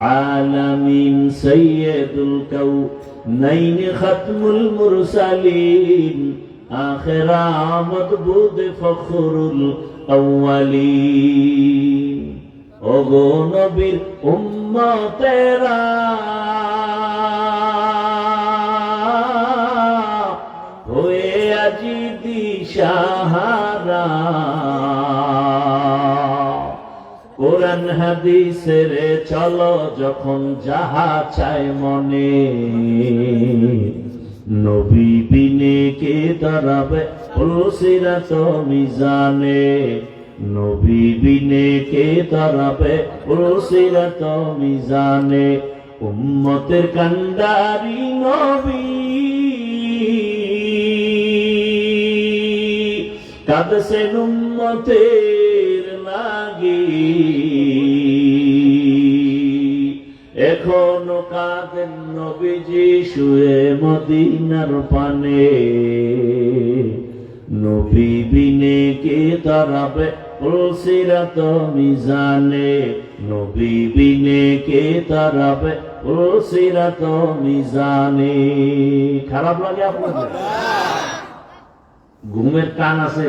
আলামিন সাইয়্যিদুল কাউনাইন খাতমুল মুরসালিন আখির আমদ বুদ ফখরুল আউয়ালিন। ওগো নবীর উম্মতেরা হয়ে আজি দিশাহারা, কোরআন হাদিসের চলো যখন যাহা চায় মনে, নবী বিনে কে দাঁড়াবে পুলসিরাত মিজানে, নবী বিনে কে দাঁড়াবে পুলসিরাত মিজানে। উম্মতের কান্ডারি নবী কাঁদছেন উম্মতের লাগি, এখনো কাঁদেন নবীজি শুয়ে মদিনার পানে, নবী বিনে কে দাঁড়াবে পুলসিরাত মিজানে, নবী বিনে কে দাঁড়াবে পুলসিরাত মিজানে। খারাপ লাগে আপনাদের? ঘুমের টান আছে?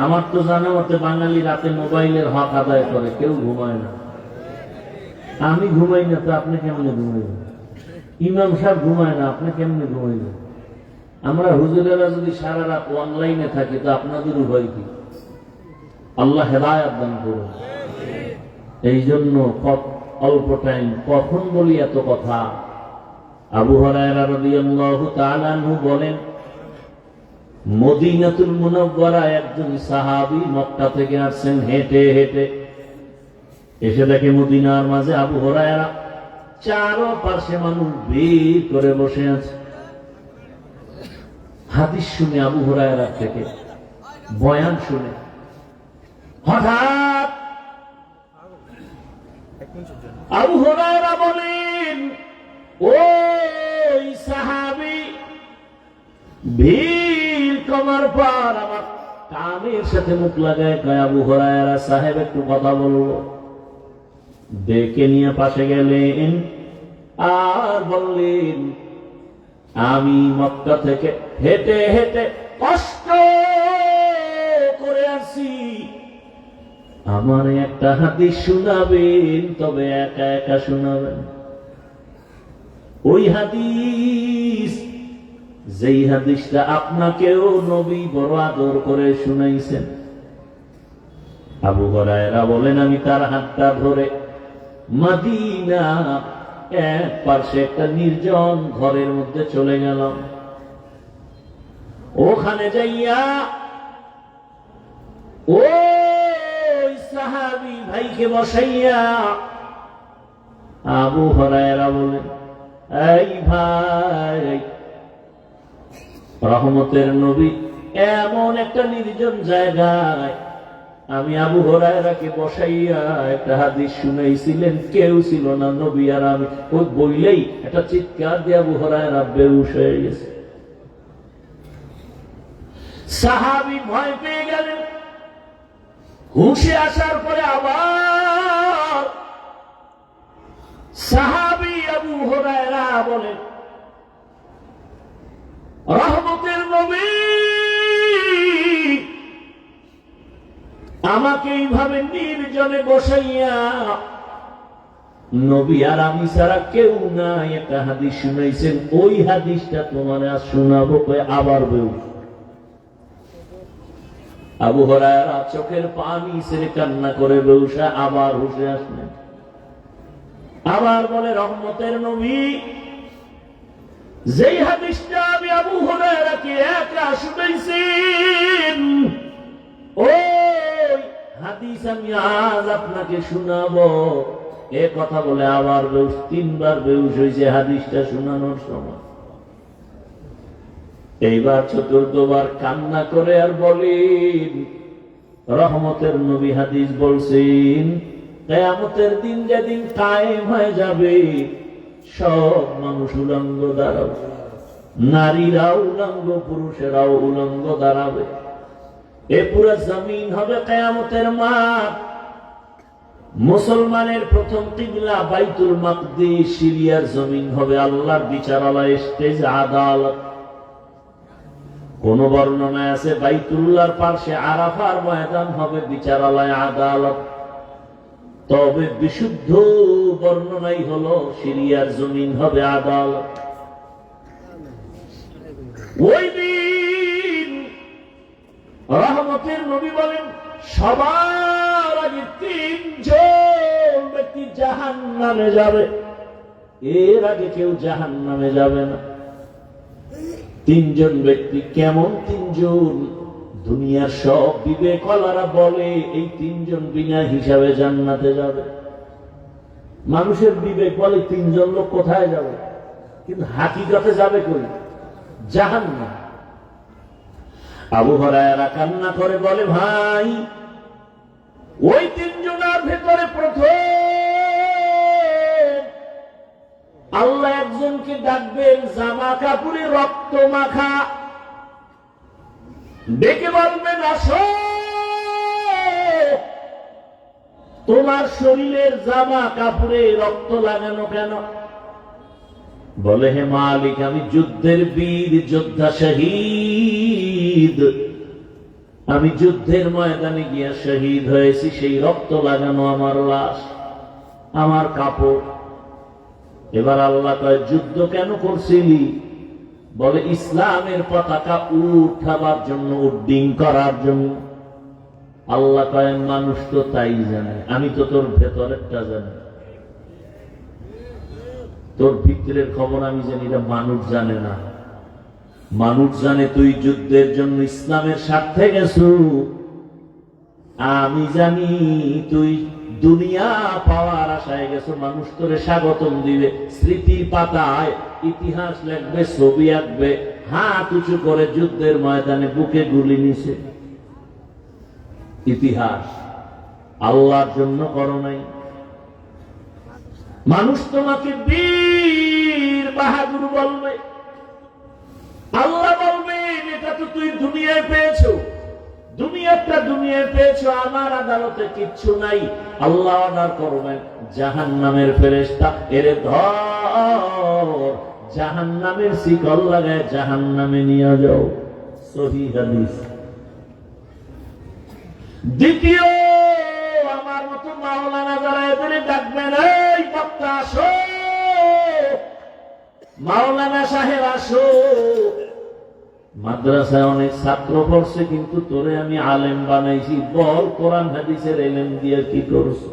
আমার তো জানা মতে বাঙালি রাতে মোবাইলের হক আদায় করে, কেউ ঘুমায় না। আমি ঘুমাই না তো আপনি কেমনে ঘুমাইবেন? ইমাম সাহেব ঘুমায় না, আপনি কেমনে ঘুমাইবেন? আমরা হুজুরেরা যদি সারা রাত অনলাইনে থাকি তো আপনাদের উভয় কি? আল্লাহ হেদায়েত দান করুন। এই জন্য অল্প টাইম কখন বলি এত কথা। আবু হুরায়রা রাদিয়াল্লাহু তাআলা আনহু বলেন, মদিনাতুল মুনাওয়ারা একজন সাহাবী মক্কা থেকে আসছেন হেঁটে হেঁটে, এসে দেখে মদিনার মাঝে আবু হুরায়রা, চারপাশে মানুষ ভিড় করে বসে আছে। হাদিস শুনে আবু হুরায়রা থেকে, বয়ান শুনে, হঠাৎ আবু হুরায়রা বলেন, ওই সাহাবী ভিড় কমার পর আমার কানের সাথে মুখ লাগায় কয়, আবু হুরায়রা সাহেব একটু কথা বলবো। ডেকে নিয়ে পাশে গেলেন আর বললেন, আমি মক্কা থেকে হেঁটে হেঁটে কষ্ট করে আসি, আমার একটা হাদিস শোনাবেন, তবে একা একা শোনাবেন। ওই হাদিস, যেই হাদিসটা আপনাকেও নবী বড় আদর করে শুনাইছেন। আবু হুরায়রা বলেন, আমি তার হাতটা ধরে মদিনা এক পাশে একটা নির্জন ঘরের মধ্যে চলে গেলাম। ওখানে যাইয়া ওই সাহাবী ভাইকে বসাইয়া আবু হুরায়রা বলেন, এই ভাই, রহমতের নবী এমন একটা নির্জন জায়গায় আমি আবু হুরায়রাকে বসাইয়া একটা হাদিস শুনাইছিলেন, কেউ ছিল না, নবী আর আমি। ওই বইলেই একটা চিৎকার দিয়ে আবু হুরায়রা বেহুশ হয়ে গেছে। সাহাবী ভয় পেয়ে গেলেন। হুঁশে আসার পরে আবার সাহাবী আবু হুরায়রা বলেন, রহমতের নবী আমাকে এইভাবে নির্জনে বসাইয়া, নবী আর আমি ছাড়া কেউ নাই, একটা হাদিস শুনাইছেন, ওই হাদিসটা তোমার আজ শোনাবো। আবার বেউ আবু হুরায়রা চোখের পানি ছেড়ে কান্না করে বেউসা আবার হুঁশে আসলেন। আবার বলে, রহমতের নবী যেই হাদিসটা আমি আবু হুরায়রাকে একা শুনাইছেন, ওই হাদিস আমি আজ আপনাকে শোনাবো। এ কথা বলে আবার বেউস, তিনবার বেউস হয়েছে হাদিসটা শোনানোর সময়। এইবার চতুর্থবার কান্না করে আর বলেন, রহমতের নবী হাদিস বলছেন, কিয়ামতের দিন যেদিন কায়েম হয়ে যাবে, সব মানুষ উলঙ্গ দাঁড়াবে, নারীরাও উলঙ্গ, পুরুষেরাও উলঙ্গ দাঁড়াবে। এ পুরো জমিন হবে কিয়ামতের মাঠ। মুসলমানের প্রথম কিবলা বাইতুল মাকদিস, সিরিয়ার জমিন হবে আল্লাহর বিচারালয়, স্টেজ আদালত। কোন বর্ণনায় আছে বাইতুল্লাহর পাশে আরাফার ময়দান হবে বিচারালয়, আদালত। তবে বিশুদ্ধ বর্ণনাই হলো সিরিয়ার জমিন হবে আদালত। ওই দিন রহমতের নবী বলেন, সবার আগে 3 জন ব্যক্তি জাহান্নামে যাবে, এর আগে কেউ জাহান্নামে যাবে না। 3 জন ব্যক্তি। কেমন 3 জন? দুনিয়ার সব বিবেকওয়ালারা বলে এই 3 জন বিনা হিসাবে জান্নাতে যাবে। মানুষের বিবেক বলে 3 জন লোক কোথায় যাবে, কিন্তু হাকিকতে যাবে কই? জাহান্নাম। আবু হুরায়রা কান্না করে বলে, ভাই ওই 3 জনের ভেতরে প্রথম আল্লাহ একজনকে ডাকবেন, জামা কাপড়ে রক্ত মাখা, ডেকে বলবেন, আসো, তোমার শরীরের জামা কাপড়ে রক্ত লাগানো কেন? বলে, হে মালিক, আমি যুদ্ধের বীর যোদ্ধা, শহীদ, আমি যুদ্ধের ময়দানে গিয়া শহীদ হয়েছি, সেই রক্ত লাগানো আমার লাশ, আমার কাপড়। এবার আল্লাহ কয়, যুদ্ধ কেন করছিলি? বলে, ইসলামের পতাকা উঠাবার জন্য, উড্ডিং করার জন্য। আল্লাহ কয়, মানুষ তো তাই জানে, আমি তো তোর ভেতরেরটা জানি, তোর ভিতরের খবর আমি জানি, এটা মানুষ জানে না। মানুষ জানে তুই যুদ্ধের জন্য ইসলামের স্বার্থে গেছু, আমি জানি তুই দুনিয়া পাওয়ার আশায় গেছো। মানুষ তোরে স্বাগতম দিবে, স্মৃতির পাতায় ইতিহাস লিখবে, ছবি আঁকবে, হাত উঁচু করে যুদ্ধের ময়দানে বুকে গুলি নিছে। ইতিহাস আল্লাহর জন্য করো নাই। মানুষ তোমাকে বীর বাহাদুর বলবে, আল্লাহ বলবেন, এটা তো তুই দুনিয়ায় পেয়েছো, দুনিয়ায় পেয়েছো, আমার আদালতে কিচ্ছু নাই। আল্লাহ অর্ডার করবেন, জাহান্নামের ফেরেশতা, এরে ধর, জাহান্নামের শিকল লাগায় জাহান্নামে নিয়ে যাও। সহিহ হাদিস। দ্বিতীয়, আমার মতো মাওলানা যারা এদের ডাকবেন, এই বক্তা আসো, মাওলানা সাহেব আসো, মাদ্রাসায় অনেক ছাত্র পড়ছে, কিন্তু তোরে আমি আলেম বানাইছি, বল কোরআন হাদিসের এলেম দিয়ে কি করছো?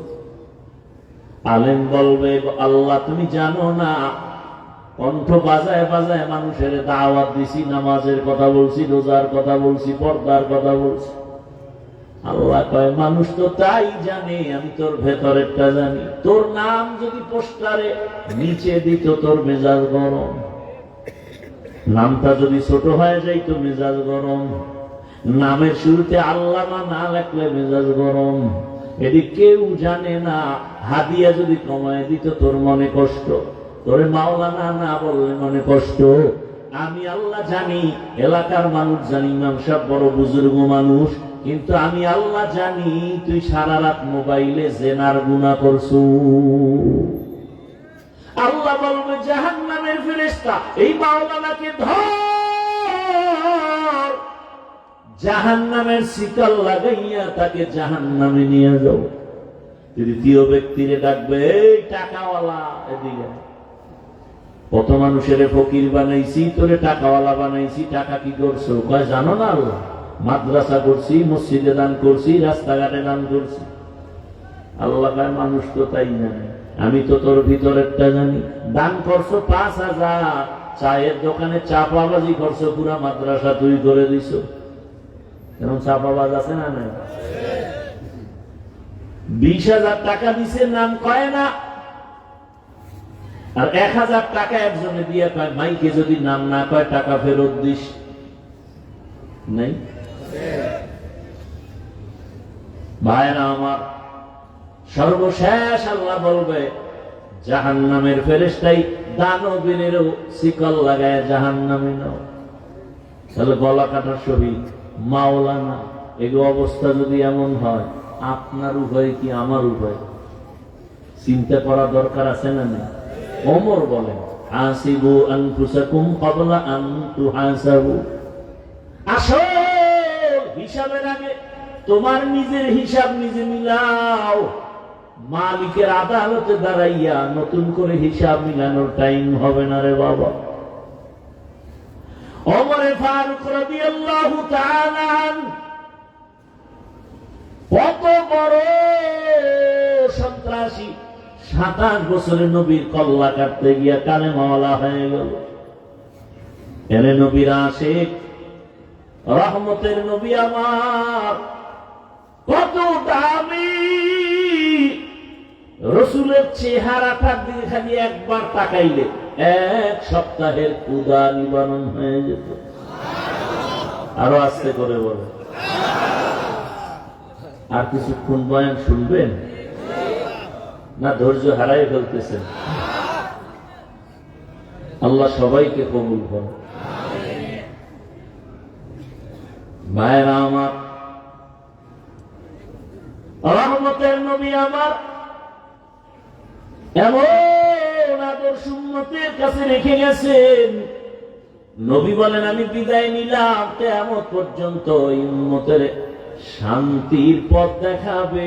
আলেম বলবে, আল্লাহ তুমি জানো না, কণ্ঠ বাজায় বাজায় মানুষের দাওয়াত দিছি, নামাজের কথা বলছি, রোজার কথা বলছি, পর্দার কথা বলছি। আল্লাহ কয়, মানুষ তো তাই জানে, আমি তোর ভেতরেরটা জানি। তোর নাম যদি পোস্টারে নিচে দিত, তোর মেজাজ গরম। নামটা যদি ছোট হয়ে যাইতো, মেজাজ গরম। নামের শুরুতে আল্লামা না লেখলে মেজাজ গরম। এটি কেউ জানে না। হাদিয়া যদি কমায় দিত, তোর মনে কষ্ট। তোরে মাওলানা না বললে মনে কষ্ট। আমি আল্লাহ জানি, এলাকার মানুষ জানি, ইমাম সাহেব বড় বুজুর্গ মানুষ, কিন্তু আমি আল্লাহ জানি তুই সারা রাত মোবাইলে জেনার গুনাহ করছু। আল্লাহ বলবে, জাহান্নামের ফেরেশতা, এই মাওলানাকে ধর, জাহান্নামের শিকল লাগাইয়া তাকে জাহান্নামে নিয়ে যাও। তৃতীয় ব্যক্তিরে ডাকবে, এই টাকাওয়ালা, এদিকে। কত মানুষের ফকির বানাইছি, তোরে টাকাওয়ালা বানাইছি, টাকা কি করছো? কয়, জানো না আল্লাহ, মাদ্রাসা করছি, মসজিদে দান করছি, রাস্তাঘাটে দান করছি। আল্লাহ কয়, মানুষ তো তাই জানে, আমি তো তোর ভিতরেরটা জানি। দান করছো 5,000, চায়ের দোকানে চাপাবাজি করছো, পুরা মাদ্রাসা তুই করে দিছ। এরকম চাপাবাজ আছে না? নাই। 20,000 টাকা দিছে, নাম কয় না। আর 1,000 টাকা একজনে দিয়ে কয়, মাইকে যদি নাম না কয় টাকা ফেরত দিস। নাই ভাইরা আমার, সর্বশেষ আল্লাহ বলবে, জাহান্নামের ফেরেশতাই দানবীরেরও শিকল লাগায় জাহান্নামে নাও। তাহলে গলা কাটার শহীদ, মাওলানা, এগুলো অবস্থা যদি এমন হয়, আপনার উভয় কি আমার উভয়? চিন্তা করা দরকার আছে না না? ওমর বলেন, হাসিবু আনফুসাকুম ক্বাবলা আন তুহাসাবু। আসল হিসাবের আগে তোমার নিজের হিসাব নিজে মিলাও। মালিকের আদালতে দাঁড়াইয়া নতুন করে হিসাব মিলানোর টাইম হবে না রে বাবা। ওমরে ফারুক রাদিয়াল্লাহু তাআলা কত বড় সন্ত্রাসী, 27 বছরে নবীর কল্লা কাটতে গিয়া কালেমাওয়ালা হয়ে গেল। এরে নবীর আশিক, রহমতের নবী আমার কত দামি, রসুলের চেহারাটার দিকে খালি একবার তাকাইলে 1 সপ্তাহের ক্ষুধা নিবারণ হয়ে যেত। আরো আস্তে করে বলে, আর কিছুক্ষণ বয়ান শুনবেন না ধৈর্য হারাই ফেলতেছেন? আল্লাহ সবাইকে কবুল করুন। ভাইরা আমার, রহমতের নবী আমার এমন আদর্শ উম্মতের কাছে রেখে গেছেন। নবী বলেন, আমি বিদায় নিলাম, কিয়ামত পর্যন্ত এই উম্মতের শান্তির পথ দেখাবে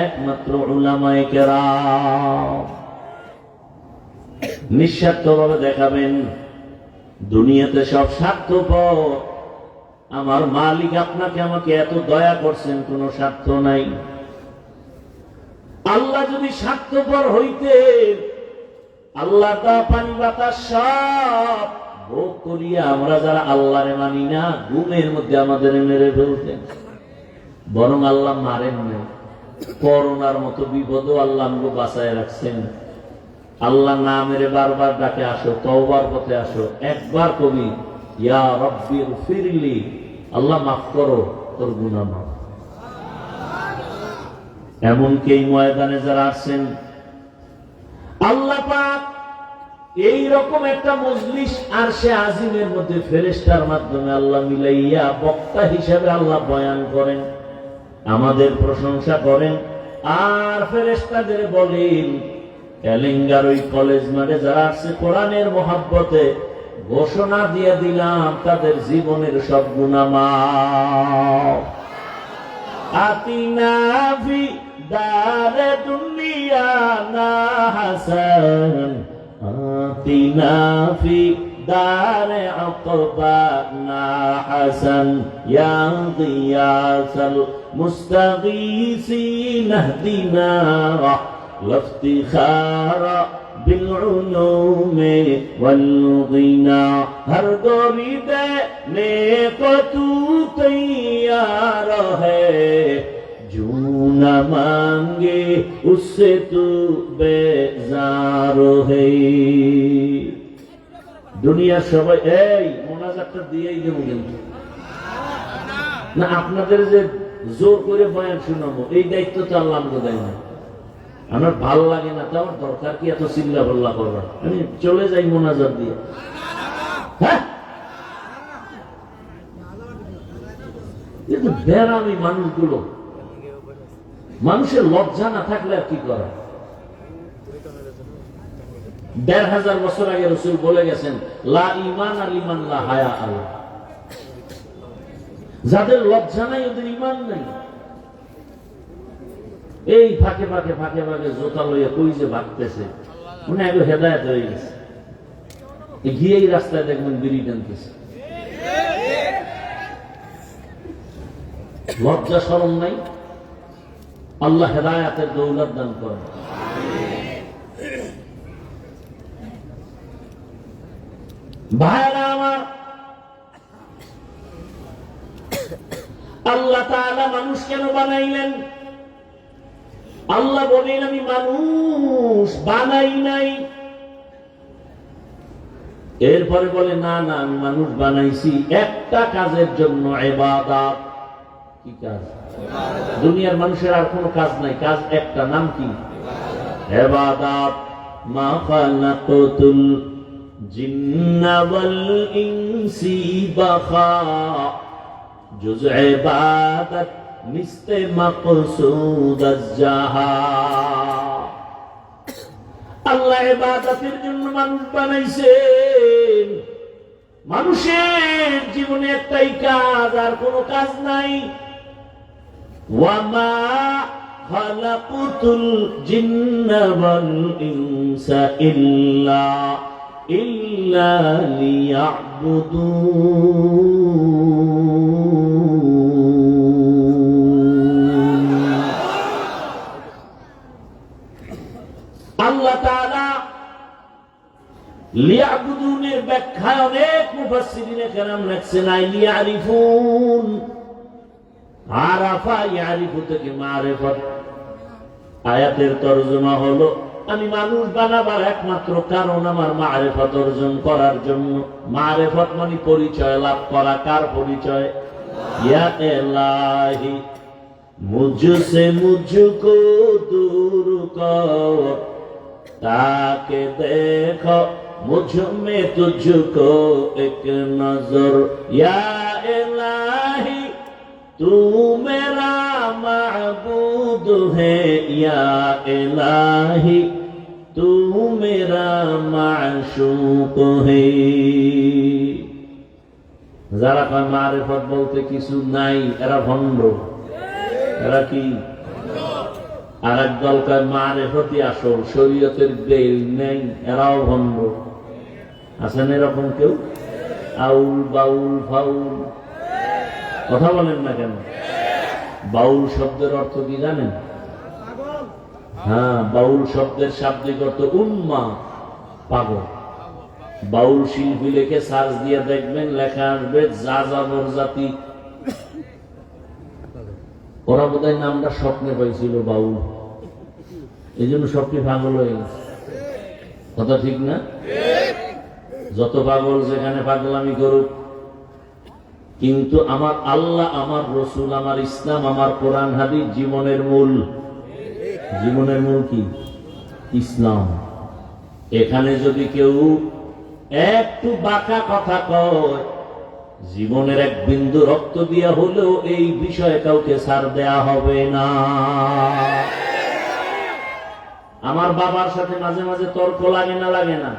একমাত্র উলামায়ে কেরাম। নিঃস্বার্থভাবে দেখাবেন। দুনিয়াতে সব স্বার্থপর। আমার মালিক আপনাকে আমাকে এত দয়া করছেন, কোন স্বার্থ নাই। আল্লাহ যদি স্বার্থপর হইতে, আল্লাহ তা পানি বাতাস সব ভোগ করিয়া আমরা যারা আল্লাহরে মানি না, ঘুমের মধ্যে আমাদের মেরে ফেলতেন। বরং আল্লাহ মারেন নাই। করোনার মতো বিপদও আল্লাহ আমাকে বাঁচায় রাখছেন। আল্লাহ না মেরে বারবার ডাকে, আসো, তওবার পথে আসো। একবার কবি, ইয়া রব্বি গফিরলি, আল্লাহ মাফ করো, তোর গুনাহ মাফ। এমনকি এই ময়দানে যারা আসছেন, আল্লাহ পাক এইরকম একটা মজলিস আরশে আজিমের মধ্যে ফেরেশতার মাধ্যমে আল্লাহ মিলাইয়া বক্তা হিসেবে আল্লাহ বয়ান করেন, আমাদের প্রশংসা করেন। আর ফেরেশতাদের বলেন, এলিঙ্গার ওই কলেজ মাঠে যারা আসছে কোরআনের মহাব্বতে, ঘোষণা দিয়ে দিলাম তাদের জীবনের সব গুনাহ মাফ। আতিনা ফি দারে দুনিয়া না হাসান, আতিনা ফি দারে আকবা না হাসান, ইয়া গিয়াসাল মুস্তাগীসিন ইহদিনা ওয়াফতিখারা بالعلوم والغنى ہر گوری دینے کو تو تیار ہے، جو نہ مانگے اس سے تو بیزار ہے। দুনিয়ার সবাই এই মোনাজাতটা দিয়েই দেবো, কিন্তু না আপনাদের যে জোর করে বয়ান শোনাবো এই দায়িত্ব তো আল্লাহ আমাকে দেয় না। আমার ভাল লাগে না, তো আমার দরকার কি এত চিল্লা পাল্লা করবার? আমি চলে যাই মোনাজাত দিয়ে। হ্যাঁ, কিন্তু বেরামি মানুষগুলো, মানুষের লজ্জা না থাকলে আর কি করা? ১৫০০ বছর আগে রাসূল বলে গেছেন, লা ঈমান লিমান লা হায়া আলা। যাদের লজ্জা নাই ওদের ঈমান নাই। এই ফাঁকে ফাঁকে ফাঁকে ফাঁকে জোতা লইয়া কই যে ভাগতেছে, মনে হয় হেদায়েত হয়ে গেছে। গিয়েই রাস্তায় দেখবেন বিড়ি টানতেছে। লজ্জা শরম নাই। আল্লাহ হেদায়েতের দৌলত দান করেন। ভাইরা আমার, আল্লাহ তাআলা মানুষ কেন বানাইলেন? আল্লাহ বলেন, আমি মানুষ বানাই নাই। এরপরে বলে, না না, আমি মানুষ বানাইছি একটা কাজের জন্য, ইবাদত। কি কাজ? দুনিয়ার মানুষের আর কোনো কাজ নাই, কাজ একটা, নাম কি? ইবাদত। মা খালাকাতুল জিন্না ওয়াল ইনসি বাখা, জুজ ইবাদত মিস্তে মাকসুদ আজ-জাহা। আল্লাহ ইবাদতের জন্য মানুষ বানাইছেন। মানুষের জীবনে একটাই কাজ, আর কোনো কাজ নাই। ওয়ামা খালাকুতুল জিন্না ওয়াল ইনসা ইল্লা লিয়াবুদুন। আল্লাহ তাআলা লিয়াবুদুনের ব্যাখ্যায় অনেক মুফাসসিরিনে কেরাম লিখছেন লিয়ারিফুন। আরাফা ইয়ারিফু থেকে মারিফত। আয়াতের তরজমা হলো আমি মানুষ বানাবার একমাত্র কারণ আমার মারিফত অর্জন করার জন্য। মারিফত মানে পরিচয় লাভ করা। কার পরিচয়? ইয়া ইলাহি মুঝসে মুঝকো দূর কর, তাকে দেখো मुझ में तुझको एक नजर। या इलाही तू मेरा महबूद है, या इलाही तू मेरा माशूक है। যারা কয় মারিফত বলতে কিছু নাই, এরা ভণ্ড। এরা কি? আর একদল কয় মারিফতই আসল, শরীয়তের বেল নেই, এরাও ভণ্ড। আছেন এরকম কেউ? আউল বাউল ফাউল কথা বলেন না কেন? বাউল শব্দের অর্থ কি জানেন? হ্যাঁ, বাউল শব্দের শাব্দিক অর্থ উন্মা, পাগল। বাউল শিল্পী লিখে সার্চ দিয়ে দেখবেন, লেখা আসবে যাযাবর জাতি। ওরা বোধহয় নামটা স্বপ্নে পাইছিল বাউল, এই জন্য স্বপ্নে পাগল হয়ে গেছে। কথা ঠিক না? যত পাগল যেখানে পাগলামি করুক, কিন্তু আমার আল্লাহ, আমার রসুল, আমার ইসলাম, আমার কোরআন হাদিস জীবনের মূল। জীবনের মূল কি? ইসলাম। এখানে যদি কেউ একটু বাঁকা কথা কয়, জীবনের এক বিন্দু রক্ত দিয়া হলেও এই বিষয়ে কাউকে ছাড় দেয়া হবে না। আমার বাবার সাথে মাঝে মাঝে তর্ক লাগে না? লাগে না?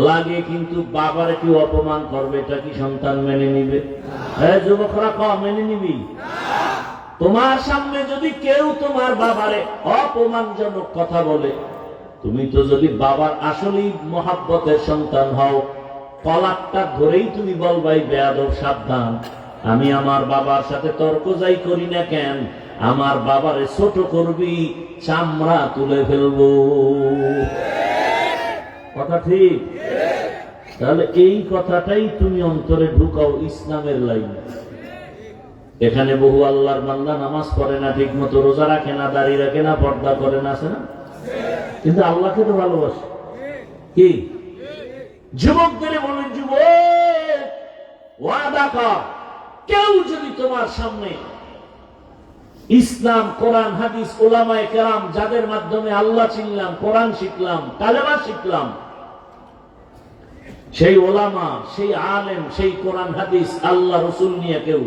লাগে। কিন্তু বাবারে কেউ অপমান করবে, এটা কি সন্তান মেনে নিবে? হ্যাঁ যুবকরা, মেনে নিবি? তোমার সামনে যদি কেউ তোমার বাবারে অপমানজনক কথা বলে, তুমি তো যদি বাবার আসলেই মহাব্বতের সন্তান হও, কলারটা ধরেই তুমি বলবাই, বেয়াদব সাবধান, আমি আমার বাবার সাথে তর্ক যাই করি না কেন, আমার বাবারে ছোট করবি, চামড়া তুলে ফেলবো। কথা ঠিক? তাহলে এই কথাটাই তুমি অন্তরে ঢুকাও ইসলামের লাইন। এখানে বহু আল্লাহর বান্দা নামাজ পড়ে না ঠিক মতো, রোজা রাখে না, দাড়ি রাখে না, পর্দা করে না, আছে না? কিন্তু আল্লাহকে তো ভালোবাসে। কি? যুবকদের বলেন, যুবক ওয়াদা কর, কেউ যদি তোমার সামনে ইসলাম, কোরআন, হাদিস, উলামায়ে কেরাম, যাদের মাধ্যমে আল্লাহ চিনলাম, কোরআন শিখলাম, কালেমা শিখলাম, সেই ওলামা, সেই আলেম, সেই কোরআন হাদিস, আল্লাহ রসুল নিয়ে কেউ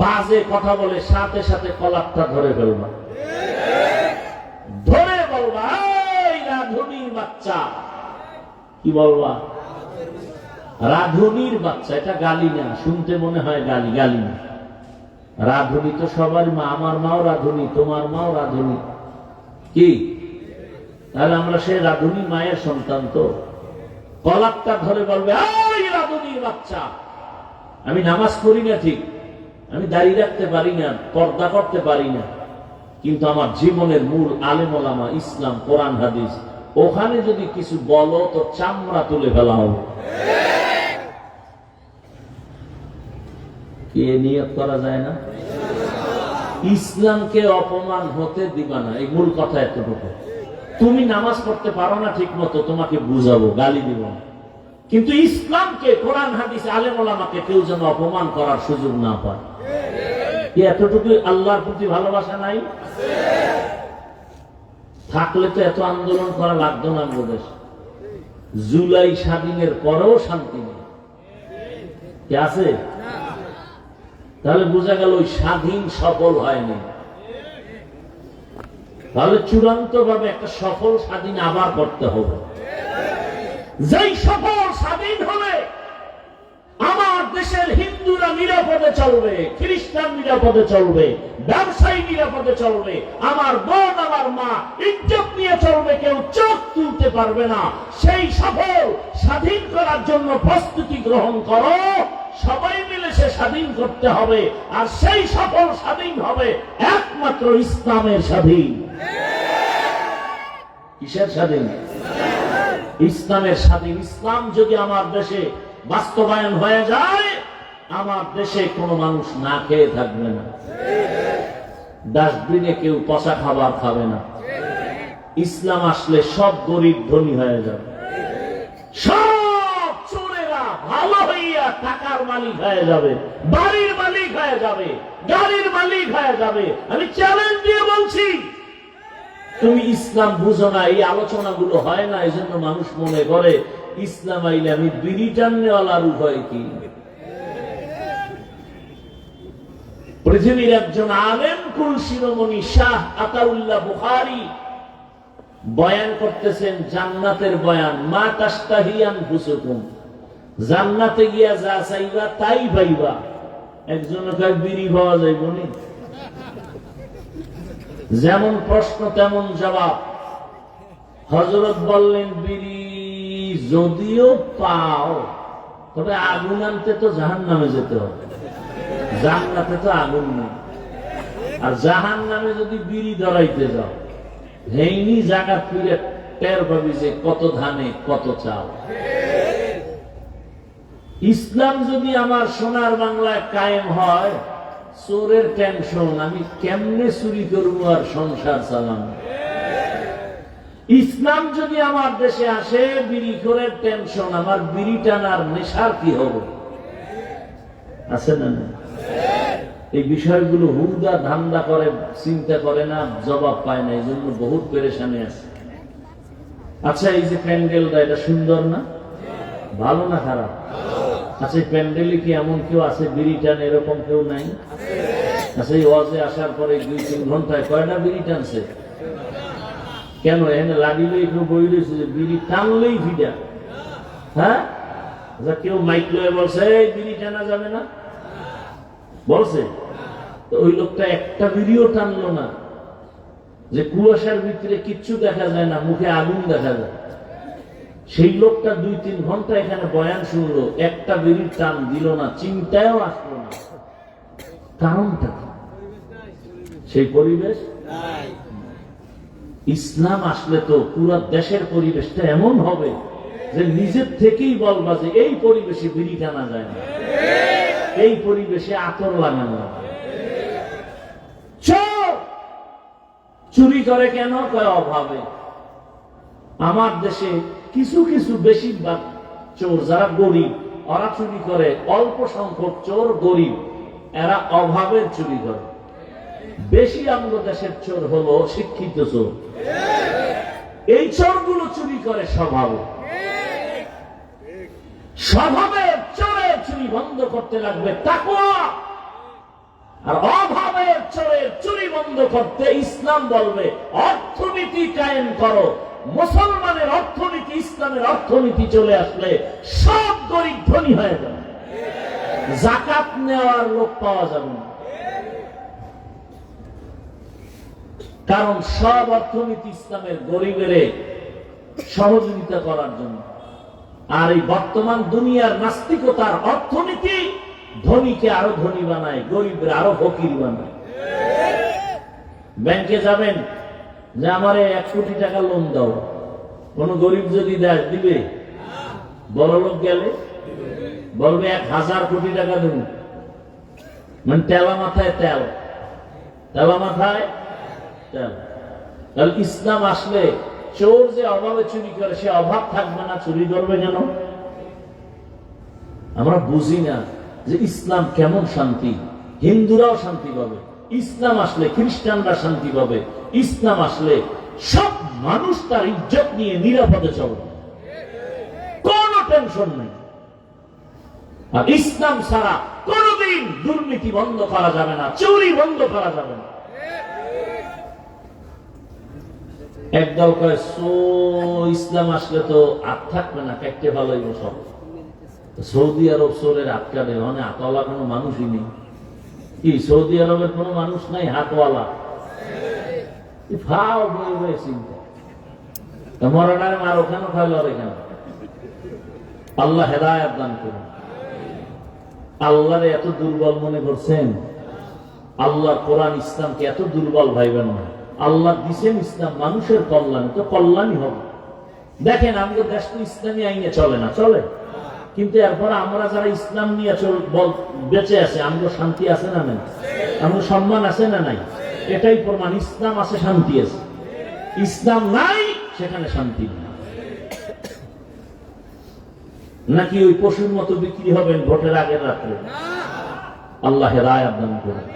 বাজে কথা বলে, সাথে সাথে কলারটা ধরে ফেলবা। ধরে বলবা, এই রাধুনির বাচ্চা। কি বলবা? রাধুনির বাচ্চা। এটা গালি না, শুনতে মনে হয় গালি, গালি না। রাধুনি তো সবার মা। আমার মাও রাধুনি, তোমার মাও রাধুনি। কি? তাহলে আমরা সেই রাধুনি মায়ের সন্তান। তো কলারটা ধরে বলবে, এই রাধুনির বাচ্চা, আমি নামাজ পড়ি না ঠিক, আমি দাড়ি রাখতে পারি না, পর্দা করতে পারি না, কিন্তু আমার জীবনের মূল আলেম ওলামা, ইসলাম, কোরআন হাদিস, ওখানে যদি কিছু বলো তো চামড়া তুলে ফেলা হবে। কি নিয়ত করা যায় না? ইসলামকে অপমান হতে দিবা না, এই মূল কথা এতটুকু। তুমি নামাজ পড়তে পারো না ঠিক মতো, তোমাকে বুঝাবো, গালি দিব না, কিন্তু ইসলামকে, কোরআন হাদিস, আলেম ওলামাকে কেউ যেন অপমান করার সুযোগ না পায়। কি এতটুকু আল্লাহর প্রতি ভালোবাসা নাই? থাকলে তো এত আন্দোলন করা লাগতো না আমাদের দেশে। জুলাই স্বাধীনের পরেও শান্তি নেই। কি আছে? তাহলে বোঝা গেল ওই স্বাধীন সফল হয়নি। তাহলে চূড়ান্ত ভাবে একটা সফল স্বাধীন আবার করতে হবে। যেই সফল স্বাধীন হবে আমার দেশের হিন্দুরা নিরাপদে চলবে, খ্রিস্টান নিরাপদে চলবে, ব্যবসায়ী নিরাপদে চলবে, আমার বোন আমার মা ইজ্জত নিয়ে চলবে, কেউ চোখ তুলতে পারবে না। সেই সফল স্বাধীন করার জন্য প্রস্তুতি গ্রহণ করো, সবাই মিলে সে স্বাধীন করতে হবে। আর সেই সফল স্বাধীন হবে একমাত্র ইসলামের স্বাধীন। কিসের স্বাধীন? ইসলামের স্বাধীন। ইসলাম যদি আমার দেশে বাস্তবায়ন হয়ে যায়, আমার দেশে কোনো মানুষ না খেয়ে থাকবে না, ডাস্টবিনে কেউ পচা খাবার খাবে না। ইসলাম আসলে সব গরিব ধনী হয়ে যাবে, সব চোরেরা ভালো হইয়া টাকার মালিক হয়ে যাবে, বাড়ির মালিক হয়ে যাবে, গাড়ির মালিক হয়ে যাবে। আমি চ্যালেঞ্জ দিয়ে বলছি, তুমি ইসলাম বুঝো না, এই আলোচনাগুলো হয় না, এই জন্য মানুষ মনে করে ইসলাম আইলে আমি বিড়ি টাননেওয়ালার উপায় কি? পৃথিবীর একজন আলেম কুল শিরোমণি শাহ আতাউল্লাহ বুখারী বয়ান করতেছেন জান্নাতের বয়ান। মা তাশতাহি আনফুসুকুম, জান্নাতে গিয়া যা চাইবা তাই পাইবা। একজন কয় বিড়ি পাওয়া যাইব নি? যেমন প্রশ্ন তেমন জবাব। হযরত বললেন বিড়ি যদিও পাও, তবে আগুন আনতে তো জাহান্নামে যেতে হবে, জান্নাতে তো আগুন নেই। আর জাহান্নামে যদি বিড়ি ধরাইতে যাও, হেইনি জায়গা ফিরে টের পাবি যে কত ধানে কত চাল। ইসলাম যদি আমার সোনার বাংলায় কায়েম হয়, চোরের টেনশন, আমি কেমনে চুরি করবো আর সংসার চালানো। ইসলাম যদি আমার দেশে আসে, বিড়ি করে টেনশন, আমার বিড়ি টানার নেশার কি হবে? আছে না? এই বিষয়গুলো হুদা ধান্দা করে, চিন্তা করে না, জবাব পায় না, এই জন্য বহুত পেরেশানি আছে। আচ্ছা, এই যে প্যান্ডেলটা, এটা সুন্দর না? ভালো না খারাপ? আচ্ছা, এই প্যান্ডেলে কি এমন কেউ আছে বিড়ি টান এরকম কেউ নাই? আচ্ছা, এই ওয়াজে আসার পরে 2-3 ঘন্টায় কয়টা বিড়ি টানছে? কেন এখানে লাগিলে কেউ বই রয়েছে যে বিড়ি টানলেই ফিটা? হ্যাঁ, আচ্ছা, কেউ মাইক লয়ে বলছে এই বিড়ি টানা যাবে না বলছে, তো ওই লোকটা একটা বিড়িও টানলো না। যে কুয়াশার ভিতরে কিচ্ছু দেখা যায় না, মুখে আগুন দেখা যায়, সেই লোকটা 2-3 ঘন্টা এখানে বয়ান শুনলো, একটা বিড়ির টান দিল না, চিন্তায়ও আসলো না। কারণটা সেই পরিবেশ। ইসলাম আসলে তো পুরো দেশের পরিবেশটা এমন হবে যে নিজের থেকেই বলবা যে এই পরিবেশে বিড়ি টানা যায় না, এই পরিবেশে আতর লাগানো যায়। চুরি করে কেন? অভাবে। আমার দেশে কিছু কিছু বেশিরভাগ চোর যারা গরিব, ওরা চুরি করে। অল্প সংখ্যক চোর গরিব, এরা অভাবের চুরি করে। বেশি আমাদের দেশের চোর হলো শিক্ষিত চোর। এই চোরগুলো চুরি করে স্বভাবে। স্বভাবের চোরের চুরি বন্ধ করতে লাগবে তাকওয়া। আর অভাবের চোরের চুরি বন্ধ করতে ইসলাম বলবে অর্থনীতি কায়েম করো। মুসলমানের অর্থনীতি, ইসলামের অর্থনীতি চলে আসলে সব গরিব ধনী হয়ে যাবে, যাকাত নেওয়ার লোক পাওয়া যাবে না। কারণ সব অর্থনীতি ইসলামের গরিবের সহযোগিতা করার জন্য। আর এই বর্তমান দুনিয়ার নাস্তিকতার অর্থনীতি ধনীকে আরো ধনী বানায়, গরিবরা আরো ফকির বানায়। ব্যাংকে যাবেন যে আমারে 1 কোটি টাকা লোন দাও, কোন গরিব যদি দেয় দিবে? বড় লোক গেলে বলবে 1000 কোটি টাকা দেব, মানে তেলা মাথায় তেল, তেলা মাথায় তেল। তাহলে ইসলাম আসলে চোর যে অভাবে চুরি করে, সে অভাব থাকবে না, চুরি করবে কেন? আমরা বুঝি না যে ইসলাম কেমন শান্তি। হিন্দুরাও শান্তি পাবে ইসলাম আসলে, খ্রিস্টানরা শান্তি পাবে ইসলাম আসলে। সব মানুষ তার ইজ্জত নিয়ে নিরাপদে চলবে, কোনো টেনশন নেই। আর ইসলাম ছাড়া কোনদিন দুর্নীতি বন্ধ করা যাবে না, চুরি বন্ধ করা যাবে না। একদল কয় ইসলাম আসলে তো হাত থাকবে না, কাটতে ভালোই সব। সৌদি আরব সোরের আটকালে মানে হাতওয়ালা কোনো মানুষই নেই। কি সৌদি আরবের কোনো মানুষ নাই হাতওয়ালা? ফাও বই বই চিন্তা মরাটারে মারো কেন, খাইল কেন? আল্লাহ হেদায়েত দান করুন। আল্লাহরে এত দুর্বল মনে করছেন? আল্লাহর কোরআন ইসলামকে এত দুর্বল ভাইবেন না। আল্লাহ দিছেন ইসলাম মানুষের কল্যাণ, তো কল্যাণই হবে। দেখেন আমাদের দেশ তো ইসলামী আইনে চলে না, চলে, কিন্তু এরপর আমরা যারা ইসলাম নিয়ে বেঁচে আছে, আমাদের শান্তি আছে না নাই? আমাদের সম্মান আছে না নাই? এটাই প্রমাণ ইসলাম আছে, শান্তি আছে। ইসলাম নাই, সেখানে শান্তি নেই। নাকি ওই পশুর মতো বিক্রি হবেন ভোটের আগের রাত্রে? আল্লাহ হেদায়েত দান করুন।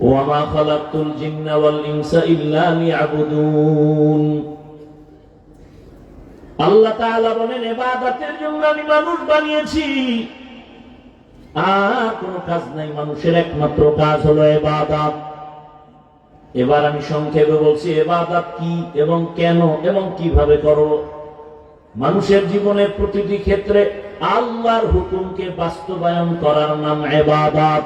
ওয়ামা খালাকতুল জিন্না ওয়াল ইনসা ইল্লা লিয়াবুদুন। আল্লাহ তাআলা বলেন ইবাদতের জন্য আমি মানুষ বানিয়েছি, আর কোনো কাজ নাই। মানুষের একমাত্র কাজ হলো ইবাদত। এবার আমি সংক্ষেপে বলছি ইবাদত কি এবং কেন এবং কিভাবে করো। মানুষের জীবনের প্রতিটি ক্ষেত্রে আল্লাহর হুকুমকে বাস্তবায়ন করার নাম ইবাদত।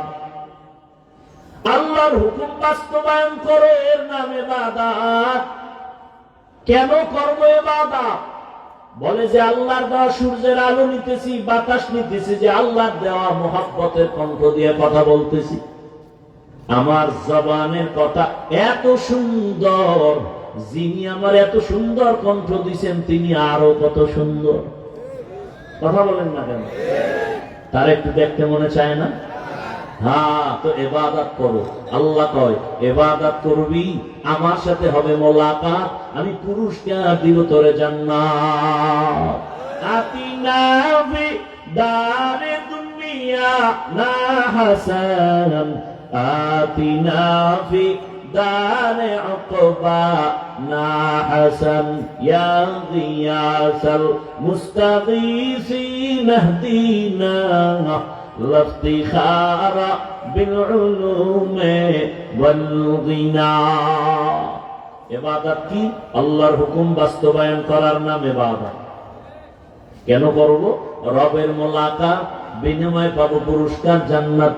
আল্লাহর হুকুম বাস্তবায়ন করো, এর নাম ইবাদত। কেন করব ইবাদত? বলে যে আল্লাহর দেওয়া সূর্যের আলো নিতেছি, বাতাস নিতেছি, যে আল্লাহর দেওয়া মোহাব্বতের কণ্ঠ দিয়ে কথা বলতেছি। আমার জবানের কথা এত সুন্দর, যিনি আমার এত সুন্দর কণ্ঠ দিছেন তিনি আরো কত সুন্দর। কথা বলেন না কেন? তার একটু দেখতে মনে চায় না? হ্যাঁ, তো ইবাদত করো। আল্লাহ কয় ইবাদত করবি, আমার সাথে হবে মোলাকাত, আমি পুরস্কার দিব তোরে জান্নাত। আতিনা ফি দারে দুনিয়া না হাসান, আতিনা ফি দারে উকবা না হাসান, ইয়া গিয়াসাল মুস্তাগীসিন ইহদিনা লাফতিখারা বিল উলুমে ওয়াল গিনা। ইবাদত কি? আল্লাহর হুকুম বাস্তবায়ন করার নাম ইবাদত। কেন করব? রবের মোলাকাত, বিনিময়ে পাবো পুরস্কার, জান্নাত।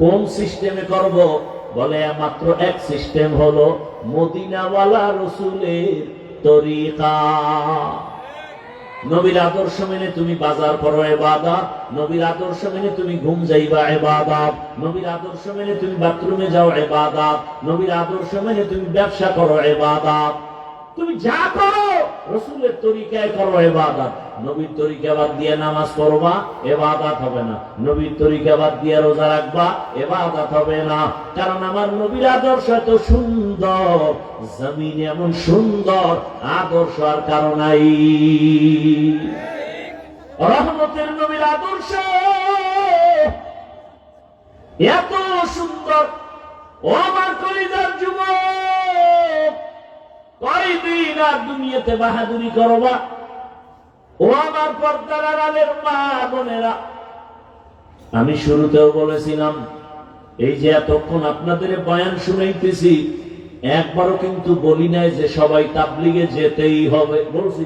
কোন সিস্টেমে করব? বলে মাত্র এক সিস্টেম, হলো মদিনাওয়ালা রাসূলের তরিকা। নবীর আদর্শ মেনে তুমি বাজার করো ইবাদত, নবীর আদর্শ মেনে তুমি ঘুম যাইবা ইবাদত, নবীর আদর্শ মেনে তুমি বাথরুমে যাও ইবাদত, নবীর আদর্শ মেনে তুমি ব্যবসা করো ইবাদত। তুমি যা করো রাসূলের তরিকায় করো ইবাদত। নবীর তরিকা বাদ দিয়ে নামাজ পড়বা, ইবাদত হবে না। নবীর তরিকা বাদ দিয়ে রোজা রাখবা, ইবাদত হবে না। কারণ আমার নবীর আদর্শ এত সুন্দর, জমিনে এমন সুন্দর আদর্শ আর কারো নাই। রহমতের নবীর আদর্শ এত সুন্দর। ও আমার কলিজার যুবক, কয়দিন আর দুনিয়াতে বাহাদুরি করবা? ও আমার পর্দার আড়ালের মা বোনেরা, আমি শুরুতেও বলেছিলাম, এই যে এতক্ষণ আপনাদের বয়ান শুনাইতেছি, একবারও কিন্তু বলি নাই যে সবাই তাবলিগে যেতেই হবে। বলছি?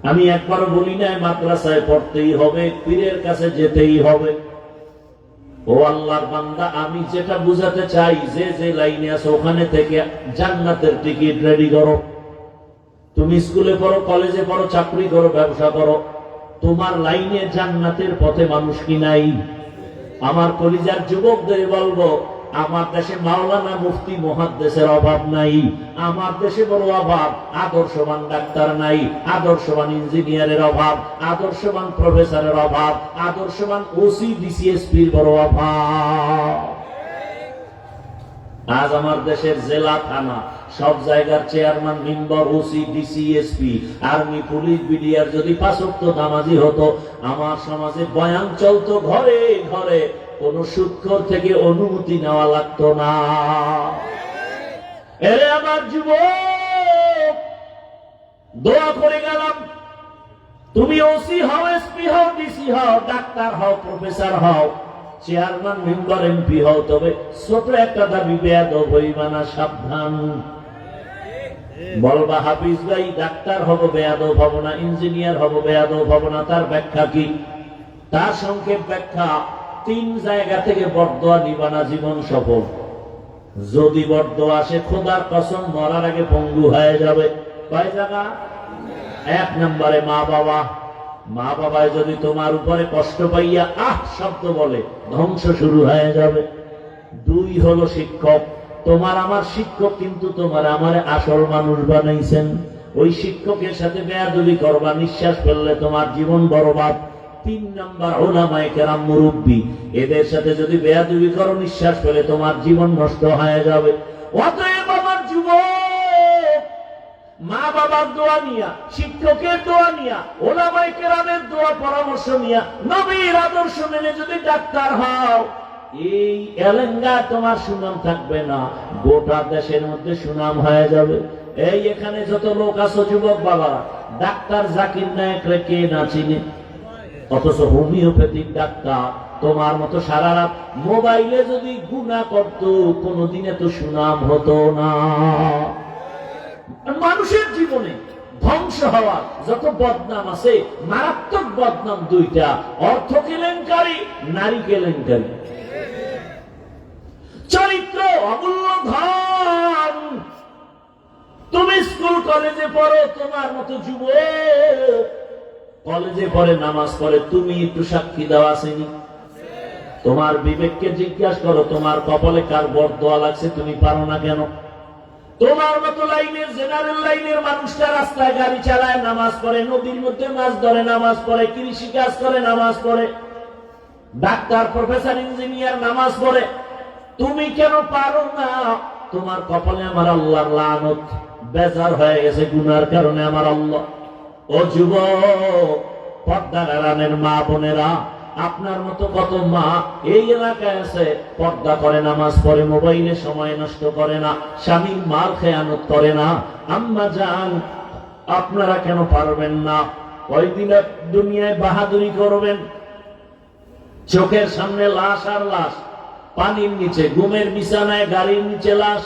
আমি একবারও বলি নাই মাদ্রাসায় পড়তেই হবে, পীরের কাছে যেতেই হবে। ও আল্লাহর বান্দা, আমি যেটা বুঝাতে চাই, যে যে লাইনে আছে ওখানে থেকে জান্নাতের টিকিট রেডি করো। তুমি স্কুলে পড়ো, কলেজে পড়ো, চাকরি করো, ব্যবসা করো, তোমার লাইনে জান্নাতের পথে মানুষ কি নাই? আমার কলিজার যুবকদের বলবো, আমার দেশে মাওলানা মুফতি মুহাদ্দিসের অভাব নাই। আমার দেশে বড় অভাব আদর্শবান ডাক্তার নাই, আদর্শবান ইঞ্জিনিয়ারের অভাব, আদর্শবান প্রফেসরের অভাব, আদর্শবান ওসি ডিসিএসপির বড় অভাব। আজ আমার দেশের জেলা, থানা, সব জায়গার chairman, member, OC, DC SP, army, police, BDR যদি 5 ওয়াক্ত নামাজি হতো, আমার সমাজে বয়ান চলতো ঘরে ঘরে, কোন সুদখোর থেকে অনুমতি নেওয়া লাগতো না। এরে আমার যুবক, দোয়া করে গেলাম, তুমি ওসি হও, এসপি হও, ডিসি হও, ডাক্তার হও, প্রফেসর হও, চেয়ারম্যান, মেম্বার, এমপি হও, তবে ছোট একটা দাবি বেয়াদব হইবা না, সাবধান। বলবা হাফিজ ভাই ডাক্তার হব বেয়াদব হব না, ইঞ্জিনিয়ার হব বেয়াদব হব না, তার ব্যাখ্যা কি? তার সংক্ষেপ ব্যাখ্যা, 3 জায়গা থেকে বরদোয়া নিবা না, জীবন সফল। যদি বরদোয়া আসে খোদার কসম মরার আগে পঙ্গু হয়ে যাবে। কয় জায়গা? 1 নম্বরে মা বাবা। মা বাবায় যদি তোমার উপরে কষ্ট পাইয়া আহ শব্দ বলে, ধ্বংস শুরু হয়ে যাবে। 2 হলো শিক্ষক। তোমার আমার শিক্ষক, কিন্তু তোমার আমারে আসল মানুষ বানাইছেন। ওই শিক্ষকের সাথে বেয়াদবি করবা, নিঃশ্বাস ফেললে তোমার জীবন বরবাদ। 3 নম্বর উলামায়ে কেরাম, মুরব্বী। এদের সাথে যদি বেয়াদবি করো, নিঃশ্বাস ফেলে তোমার জীবন নষ্ট হয়ে যাবে। অতএব আমার যুবক, মা বাবার দোয়া নিয়া, শিক্ষকের দোয়া নিয়া, উলামায়ে কেরামের দোয়া পরামর্শ নিয়া, নবীর আদর্শ মেনে যদি ডাক্তার হও, এই এলেঙ্গা তোমার সুনাম থাকবে না, গোটা দেশের মধ্যে সুনাম হয়ে যাবে। এই এখানে যত লোক আছো যুবক বাবা, ডাক্তার জাকির নায়েকরে কে না চিনে? অথচ হোমিওপ্যাথিক ডাক্তার তোমার মতো সারা রাত মোবাইলে যদি গুনাহ করত, কোনদিনে তো সুনাম হতো না। মানুষের জীবনে ধ্বংস হওয়ার যত বদনাম আছে, মারাত্মক বদনাম 2টা, অর্থ কেলেঙ্কারি, নারী কেলেঙ্কারি। চরিত্র অমূল্য ধন। তুমি স্কুল কলেজে পড়ো, তোমার মতো যুবক কলেজে পড়ে, নামাজ পড়ে, তুমি একটু সাক্ষী দেওয়া আসেনি? তোমার বিবেককে জিজ্ঞাসা করো, তোমার কপালে কার বরদোয়া লাগছে, তুমি পারো না কেন? তোমার মতো লাইনের, জেনারেল লাইনের মানুষটা রাস্তায় গাড়ি চালায়, নামাজ পড়ে, নদীর মধ্যে মাছ ধরে, নামাজ পড়ে, কৃষি কাজ করে, নামাজ পড়ে, ডাক্তার, প্রফেসর, ইঞ্জিনিয়ার নামাজ পড়ে, তুমি কেন পারো না? তোমার কপালে আমার আল্লাহর লানত, বেজার হয়ে গেছে গুনার কারণে আমার আল্লাহ। ও যুবক, পর্দার আড়ালের মা বোনেরা, আপনার মতো কত মা এই এলাকায় আছে, পর্দা করে, নামাজ পড়ে, মোবাইলে সময় নষ্ট করে না, স্বামীর মাল খেয়ানত করে না। আম্মা জান, আপনারা কেন পারবেন না? কয়দিন দুনিয়ায় বাহাদুরি করবেন? চোখের সামনে লাশ আর লাশ, পানির নিচে, ঘুমের বিছানায়, গাড়ির নিচে লাশ।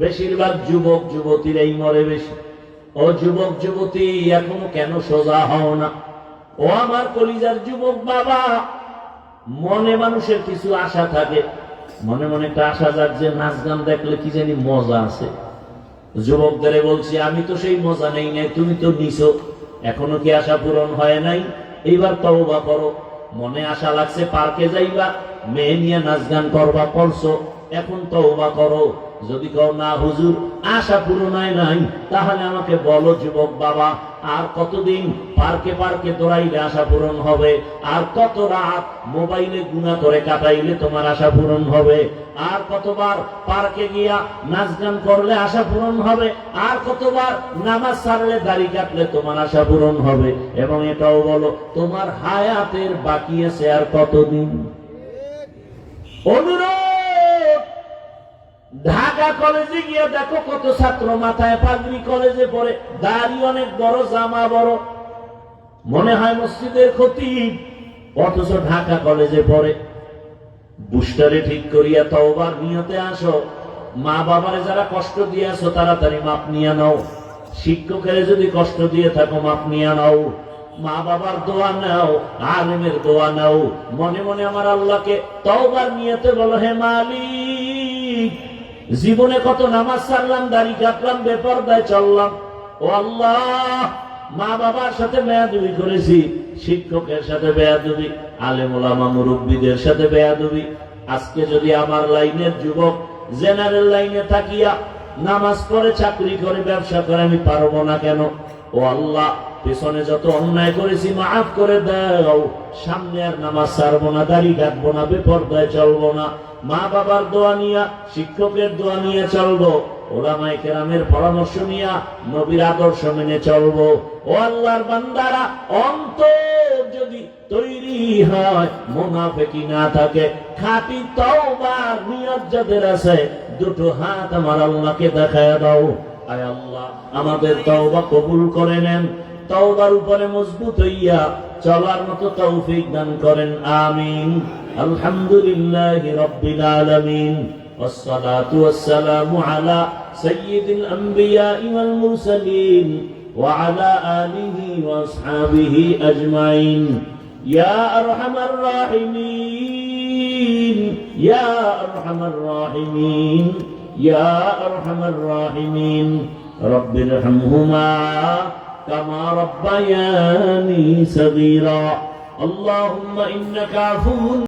বেশিরভাগ যুবক যুবতীরাই মরে বেশি। ও যুবক যুবতী, এখনো কেন সোজা হও না? ও আমার কলিজার যুবক বাবা, মনে মানুষের কিছু আশা থাকে, মনে মনে একটা আশা জাগছে, নাচ গান দেখলে কি জানি মজা আছে। যুবকদের বলছি, আমি তো সেই মজা নেই নাই, তুমি তো নিছো, এখনো কি আশা পূরণ হয় নাই? এইবার তওবা করো। মনে আশা লাগছে পার্কে যাইবা, মেয়ে নিয়ে নাচ গান করবা, করছো, এখন তওবা করো। যদি কও না হুজুর আশা পূরণ হয় নাই, তাহলে আমাকে বলো যুবক বাবা, আর কতদিন পার্কে পার্কে দৌড়াইলে আশা পূরণ হবে? আর কত রাত মোবাইলে গুনাহ করে কাটাইলে তোমার আশা পূরণ হবে? আর কতবার পার্কে গিয়া নাচ গান করলে আশা পূরণ হবে? আর কতবার নামাজ ছাড়লে, দাড়ি কাটলে তোমার আশা পূরণ হবে? এবং এটাও বলো, তোমার হায়াতের বাকি আছে আর কতদিন? অনুরোধ, ঢাকা কলেজে গিয়ে দেখো কত ছাত্র মাথায় পাগড়ি, কলেজে পড়ে, দাড়ি অনেক বড়, জামা বড়, মনে হয় মসজিদের খতিব, অথচ ঢাকা কলেজে পড়ে। বুস্টারে ঠিক করিয়া তওবার নিয়তে আসো। মা বাবারে যারা কষ্ট দিয়ে আসো, তাড়াতাড়ি মাপ নিয়ে নাও। শিক্ষকের যদি কষ্ট দিয়ে থাকো, মাপ নিয়ে নাও। মা বাবার দোয়া নাও, আলেমের দোয়া নাও। মনে মনে আমার আল্লাহকে তওবার নিয়তে বলো, হে মালিক, জীবনে কত নামাজ ছাড়লাম, দাড়ি কাটলাম, বেপরদায় চললাম। ও আল্লাহ, মা বাবার সাথে বেয়াদবি করেছি, শিক্ষকের সাথে বেয়াদবি, আলেম ওলামা মুরব্বীদের সাথে বেয়াদবি। আজকে যদি আমার লাইনের যুবক জেনারেল লাইনে থাকিয়া নামাজ পড়ে, চাকরি করে, ব্যবসা করে, আমি পারবো না কেন? ও আল্লাহ, পেছনে যত অন্যায় করেছি মাফ করে দাও। সামনে আর নামাজ ছাড়বো না, দাড়ি কাটবো না, বেপরদায় চলবো না। মা বাবার দোয়া নিয়া, শিক্ষকের দোয়া নিয়ে চলবো, ওলামায়ে কেরামের পরামর্শ নিয়া, নবীর আদর্শ মেনে চলবো। ও আল্লাহর বান্দারা, অন্তর যদি তৈরি হয়, মুনাফিকি না থাকে, খাঁটি তওবার নিয়ত যাদের আছে, দুটো হাত আমার আল্লাহকে দেখায় দাও। আয় আল্লাহ, আমাদের তওবা কবুল করে নেন। তওবার উপরে মজবুত হইয়া চলার মতো তৌফিক দান করেন, আমিন। আলহামদুলিল্লাহি রাব্বিল আলামিন, ওয়াসসালাতু ওয়াসসালামু আলা سيد الأنبياء والمرسلين وعلى آله وأصحابه أجمعين يا أرحم الراحمين يا أرحم الراحمين يا أرحم الراحمين رب ارحمهما كما ربياني صغيرا اللهم إنك عفو